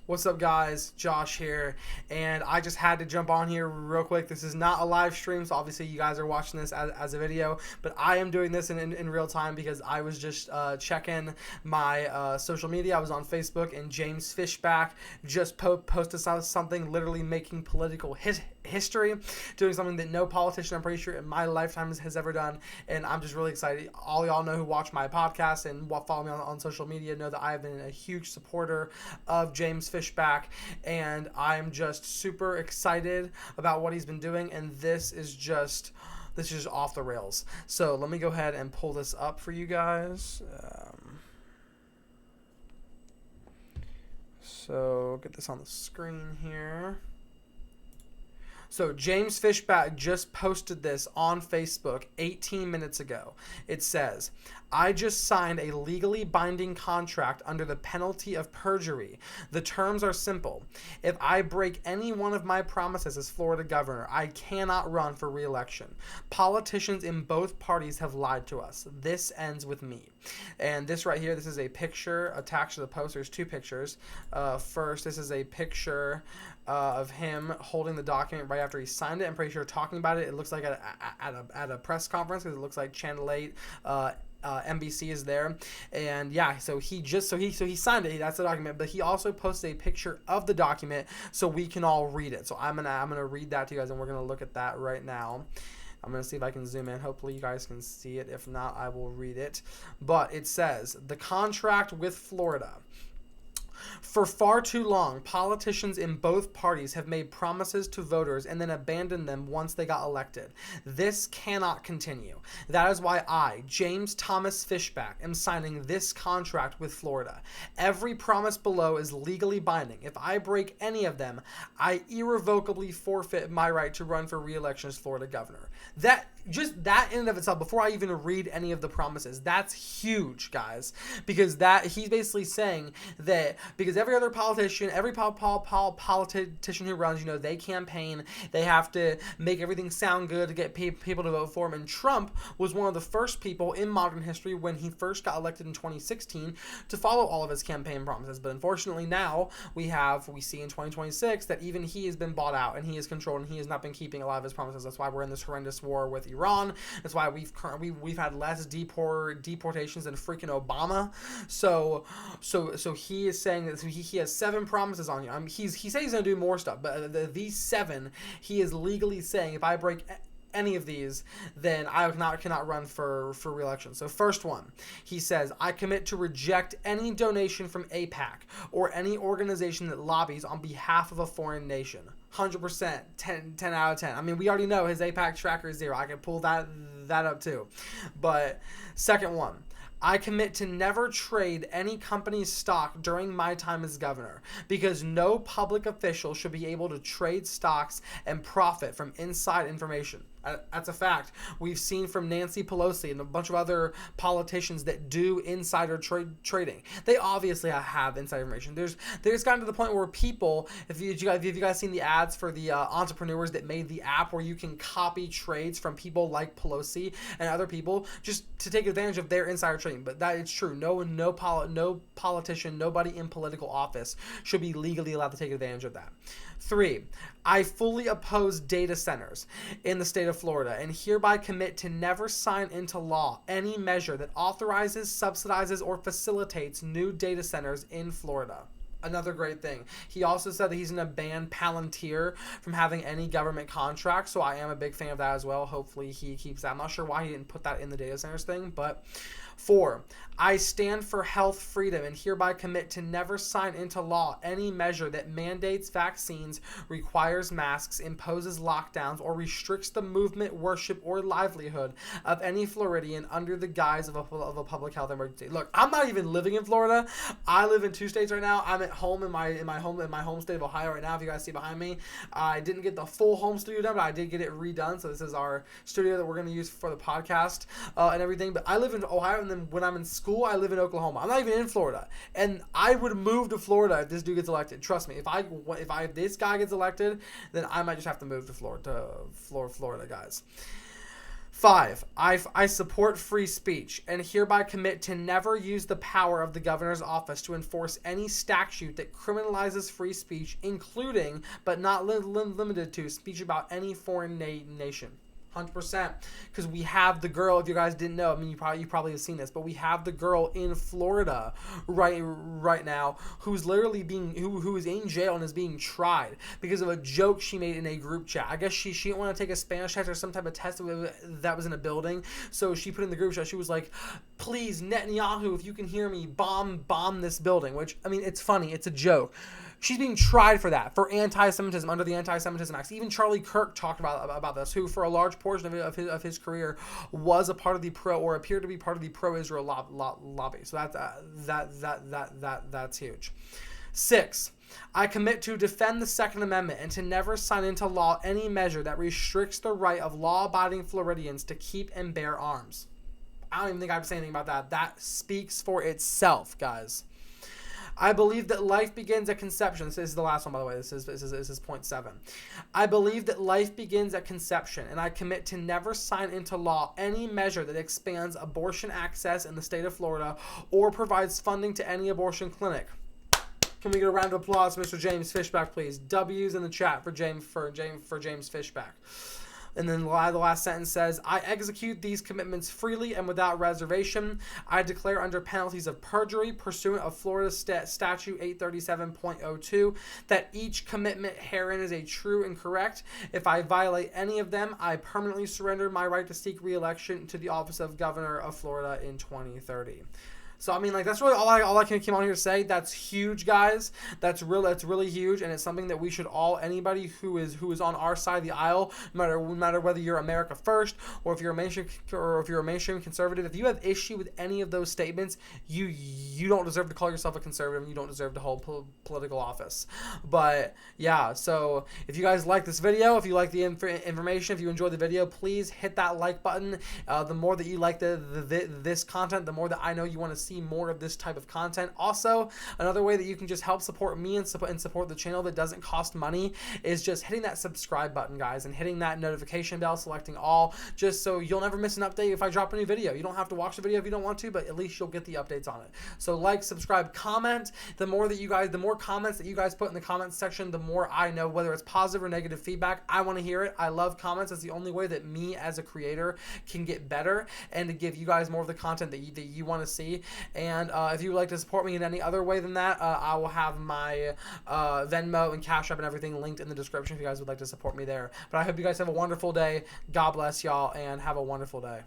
What's up, guys? Josh here, and I just had to jump on here real quick. This is not a live stream, so obviously you guys are watching this as a video, but I am doing this in real time because I was just checking my social media. I was on Facebook, and James Fishback just posted something literally making political history, doing something that no politician, I'm pretty sure, in my lifetime has ever done, and I'm just really excited. All y'all know who watch my podcast and follow me on social media know that I have been a huge supporter of James Fishback, and I'm just super excited about what he's been doing, and this is just off the rails. So let me go ahead and pull this up for you guys. So get this on the screen here. So James Fishback just posted this on Facebook 18 minutes ago. It says, "I just signed a legally binding contract under the penalty of perjury. The terms are simple. If I break any one of my promises as Florida governor, I cannot run for re-election. Politicians in both parties have lied to us. This ends with me." And this right here, this is a picture attached to the post. There's two pictures. First, this is a picture of him holding the document right after he signed it. I'm pretty sure talking about it. It looks like at a press conference, because it looks like Channel 8 NBC is there, and yeah, so he signed it. That's the document, but he also posted a picture of the document so we can all read it. So I'm gonna read that to you guys, and we're gonna look at that right now. I'm going to see if I can zoom in. Hopefully you guys can see it. If not, I will read it. But it says, "The contract with Florida. For far too long, politicians in both parties have made promises to voters and then abandoned them once they got elected. This cannot continue. That is why I, James Thomas Fishback, am signing this contract with Florida. Every promise below is legally binding. If I break any of them, I irrevocably forfeit my right to run for re-election as Florida governor." Just that in and of itself, before I even read any of the promises, that's huge, guys, because he's basically saying that because every other politician, every politician who runs, they campaign, they have to make everything sound good to get people to vote for him, and Trump was one of the first people in modern history when he first got elected in 2016 to follow all of his campaign promises. But unfortunately now we see in 2026 that even he has been bought out and he is controlled and he has not been keeping a lot of his promises. That's why we're in this horrendous war with Iran. That's why we've had less deportations than freaking Obama. So he is saying that he has 7 promises on you. He says he's gonna do more stuff, but these 7, he is legally saying if I break any of these, then I cannot run for re-election. So first one, he says, "I commit to reject any donation from AIPAC or any organization that lobbies on behalf of a foreign nation." 100%, 10 out of 10. I mean, we already know his AIPAC tracker is 0. I can pull that up too. But second one, "I commit to never trade any company's stock during my time as governor, because no public official should be able to trade stocks and profit from inside information." That's a fact. We've seen from Nancy Pelosi and a bunch of other politicians that do insider trading. They obviously have inside information. There's gotten to the point where people, if you guys seen the ads for the entrepreneurs that made the app where you can copy trades from people like Pelosi and other people just to take advantage of their insider trading. But that is true. No politician, nobody in political office should be legally allowed to take advantage of that. 3, "I fully oppose data centers in the state of Florida and hereby commit to never sign into law any measure that authorizes, subsidizes, or facilitates new data centers in Florida." Another great thing. He also said that he's going to ban Palantir from having any government contracts, so I am a big fan of that as well. Hopefully he keeps that. I'm not sure why he didn't put that in the data centers thing, but 4, "I stand for health freedom and hereby commit to never sign into law any measure that mandates vaccines, requires masks, imposes lockdowns, or restricts the movement, worship, or livelihood of any Floridian under the guise of a public health emergency." Look, I'm not even living in Florida. I live in 2 states right now. I'm at home in my home state of Ohio right now. If you guys see behind me, I didn't get the full home studio done, but I did get it redone. So this is our studio that we're going to use for the podcast and everything. But I live in Ohio, and then when I'm in school, I live in Oklahoma. I'm not even in Florida, and I would move to Florida if this dude gets elected. Trust me, if this guy gets elected, then I might just have to move to Florida, guys. 5, I support free speech and hereby commit to never use the power of the governor's office to enforce any statute that criminalizes free speech, including but not limited to speech about any foreign nation. 100%, because we have the girl. If you guys didn't know, I mean, you probably have seen this, but we have the girl in Florida right now who's literally who is in jail and is being tried because of a joke she made in a group chat. I guess she didn't want to take a Spanish test or some type of test that was in a building, so she put in the group chat. She was like, "Please, Netanyahu, if you can hear me, bomb this building." Which, I mean, it's funny. It's a joke. She's being tried for that, for anti-Semitism under the Anti-Semitism Act. Even Charlie Kirk talked about this, who for a large portion of his career was a part of the or appeared to be part of the pro-Israel lobby. So that's huge. 6, I commit to defend the Second Amendment and to never sign into law any measure that restricts the right of law-abiding Floridians to keep and bear arms. I don't even think I have to say anything about that. That speaks for itself, guys. I believe that life begins at conception. This is the last one, by the way. This is point 7. I believe that life begins at conception, and I commit to never sign into law any measure that expands abortion access in the state of Florida or provides funding to any abortion clinic. Can we get a round of applause, Mr. James Fishback, please? W's in the chat for James Fishback. And then the last sentence says, I execute these commitments freely and without reservation. I declare under penalties of perjury, pursuant of Florida Statute 837.02, that each commitment herein is a true and correct. If I violate any of them, I permanently surrender my right to seek re-election to the office of Governor of Florida in 2030. So, I mean, like, that's really all I came on here to say. That's huge, guys. That's really huge, and it's something that we should all, anybody who is on our side of the aisle, no matter whether you're America First or if you're a mainstream conservative, if you have issue with any of those statements, you don't deserve to call yourself a conservative, and you don't deserve to hold political office. But yeah, so if you guys like this video, if you like the information, if you enjoyed the video, please hit that like button. The more that you like this content, the more that I know you want to see more of this type of content. Also, another way that you can just help support me and support the channel that doesn't cost money is just hitting that subscribe button, guys, and hitting that notification bell, selecting all, just so you'll never miss an update if I drop a new video. You don't have to watch the video if you don't want to, but at least you'll get the updates on it. So like, subscribe, comment. The more comments that you guys put in the comments section, the more I know, whether it's positive or negative feedback. I want to hear it. I love comments. It's the only way that me as a creator can get better and to give you guys more of the content that you want to see. And if you would like to support me in any other way than that, I will have my Venmo and Cash App and everything linked in the description if you guys would like to support me there. But I hope you guys have a wonderful day. God bless y'all, and have a wonderful day.